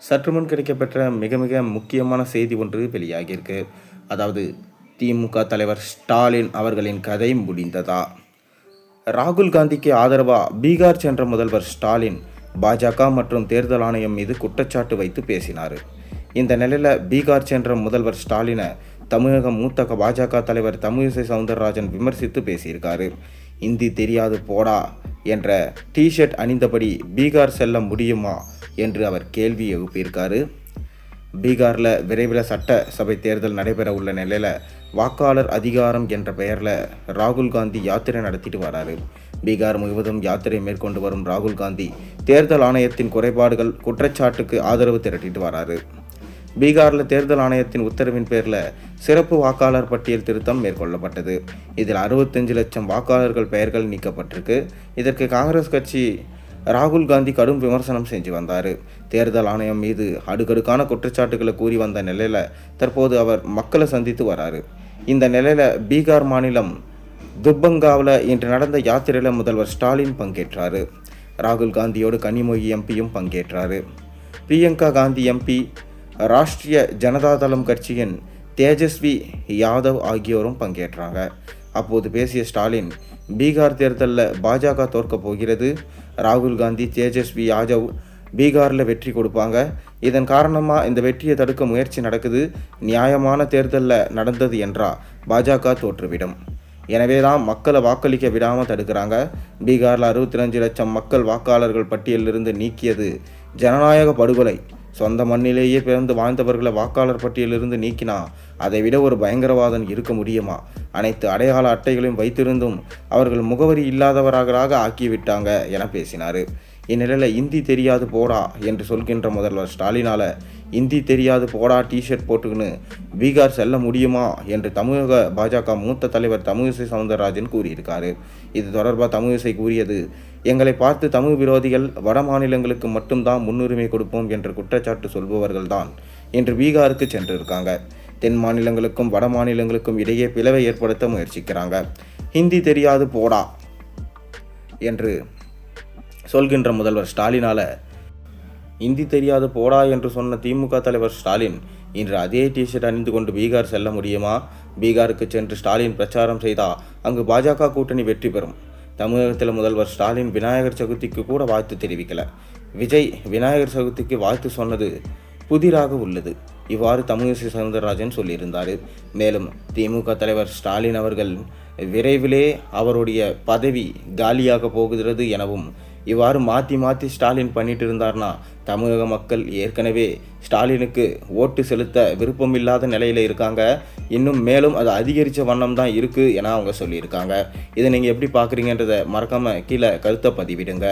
சற்றுமுன் கிடைக்கப்பெற்ற மிக மிக முக்கியமான செய்தி ஒன்று வெளியாகியிருக்கு. அதாவது திமுக தலைவர் ஸ்டாலின் அவர்களின் கதை முடிந்ததா? ராகுல் காந்திக்கு ஆதரவா பீகார் சென்ற முதல்வர் ஸ்டாலின் பாஜக மற்றும் தேர்தல் ஆணையம் மீது குற்றச்சாட்டு வைத்து பேசினார். இந்த நிலையில் பீகார் சென்ற முதல்வர் ஸ்டாலினை தமிழக மூத்த பாஜக தலைவர் தமிழிசை சவுந்தரராஜன் விமர்சித்து பேசியிருக்காரு. இந்தி தெரியாது போடா என்ற டிஷர்ட் அணிந்தபடி பீகார் செல்ல முடியுமா என்று அவர் கேள்வி எழுப்பியிருக்காரு. பீகாரில் விரைவில் சட்டசபை தேர்தல் நடைபெற உள்ள நிலையில் வாக்காளர் அதிகாரம் என்ற பெயரில் ராகுல் காந்தி யாத்திரை நடத்திட்டு வராரு. பீகார் முழுவதும் யாத்திரை மேற்கொண்டு வரும் ராகுல் காந்தி தேர்தல் ஆணையத்தின் குறைபாடுகள் குற்றச்சாட்டுக்கு ஆதரவு திரட்டிட்டு வராரு. பீகாரில் தேர்தல் ஆணையத்தின் உத்தரவின் பேரில் சிறப்பு வாக்காளர் பட்டியல் திருத்தம் மேற்கொள்ளப்பட்டது. இதில் 65 லட்சம் வாக்காளர்கள் பெயர்கள் நீக்கப்பட்டிருக்கு. இதற்கு காங்கிரஸ் கட்சி ராகுல் காந்தி கடும் விமர்சனம் செஞ்சு வந்தார். தேர்தல் ஆணையம் மீது அடுக்கடுக்கான குற்றச்சாட்டுகளை கூறி வந்த நிலையில் தற்போது அவர் மக்களை சந்தித்து வராரு. இந்த நிலையில் பீகார் மாநிலம் துப்பங்காவில் இன்று நடந்த யாத்திரையில் முதல்வர் ஸ்டாலின் பங்கேற்றார். ராகுல் காந்தியோடு கனிமொழி எம்பியும் பங்கேற்றார். பிரியங்கா காந்தி எம்பி, ராஷ்ட்ரிய ஜனதாதளம் கட்சியின் தேஜஸ்வி யாதவ் ஆகியோரும் பங்கேற்றாங்க. அப்போது பேசிய ஸ்டாலின், பீகார் தேர்தலில் பாஜக தோற்கப் போகிறது. ராகுல் காந்தி, தேஜஸ்வி யாதவ் பீகாரில் வெற்றி கொடுப்பாங்க. இதன் காரணமாக இந்த வெற்றியை தடுக்க முயற்சி நடக்குது. நியாயமான தேர்தலில் நடந்தது என்றால் பாஜக தோற்றுவிடும். எனவே தான் மக்களை வாக்களிக்க விடாமல் தடுக்கிறாங்க. பீகாரில் 65 லட்சம் மக்கள் வாக்காளர்கள் பட்டியலிலிருந்து நீக்கியது ஜனநாயக படுகொலை. சொந்த மண்ணிலேயே பிறந்து வாழ்ந்தவர்களை வாக்காளர் பட்டியலிருந்து நீக்கினா அதை விட ஒரு பயங்கரவாதம் இருக்க முடியுமா? அனைத்து அடையாள அட்டைகளையும் வைத்திருந்தும் அவர்கள் முகவரி இல்லாதவராக ஆக்கிவிட்டாங்க என பேசினார். இந்நிலையில் இந்தி தெரியாது போடா என்று சொல்கின்ற முதல்வர் ஸ்டாலினால் இந்தி தெரியாது போடா டிஷர்ட் போட்டுக்கின்னு பீகார் செல்ல முடியுமா என்று தமிழக பாஜக மூத்த தலைவர் தமிழிசை சவுந்தரராஜன் கூறியிருக்காரு. இது தொடர்பாக தமிழிசை கூறியது, எங்களை பார்த்து தமிழ் விரோதிகள் வட மாநிலங்களுக்கு மட்டும்தான் முன்னுரிமை கொடுப்போம் என்று குற்றச்சாட்டு சொல்பவர்கள்தான் இன்று பீகாருக்கு சென்றிருக்காங்க. தென் மாநிலங்களுக்கும் வட மாநிலங்களுக்கும் இடையே பிளவை ஏற்படுத்த முயற்சிக்கிறாங்க. ஹிந்தி தெரியாது போடா என்று சொல்கின்ற முதல்வர் ஸ்டாலினால் இந்தி தெரியாது போடா என்று சொன்ன திமுக தலைவர் ஸ்டாலின் இன்று அதே டிஷர்ட் அணிந்து கொண்டு பீகார் செல்ல முடியுமா? பீகாருக்கு சென்று ஸ்டாலின் பிரச்சாரம் செய்தால் அங்கு பாஜக கூட்டணி வெற்றி பெறும். தமிழகத்தில் முதல்வர் ஸ்டாலின் விநாயகர் சதுர்த்திக்கு கூட வாழ்த்து தெரிவிக்கல. விஜய் விநாயகர் சதுர்த்திக்கு வாழ்த்து சொன்னது புதிராக உள்ளது. இவ்வாறு தமிழிசை சவுந்தரராஜன் சொல்லியிருந்தார். மேலும் திமுக தலைவர் ஸ்டாலின் அவர்கள் விரைவிலே அவருடைய பதவி காலியாக போகிறது எனவும், இவ்வாறு மாற்றி ஸ்டாலின் பண்ணிட்டு இருந்தார்னா தமிழக மக்கள் ஏற்கனவே ஸ்டாலினுக்கு ஓட்டு செலுத்த விருப்பமில்லாத நிலையில் இருக்காங்க. இன்னும் மேலும் அது அதிகரித்த வண்ணம் தான் இருக்குது என அவங்க சொல்லியிருக்காங்க. இதை நீங்கள் எப்படி பார்க்குறீங்கன்றதை மறக்காமல் கீழே கருத்தை பதிவிடுங்க.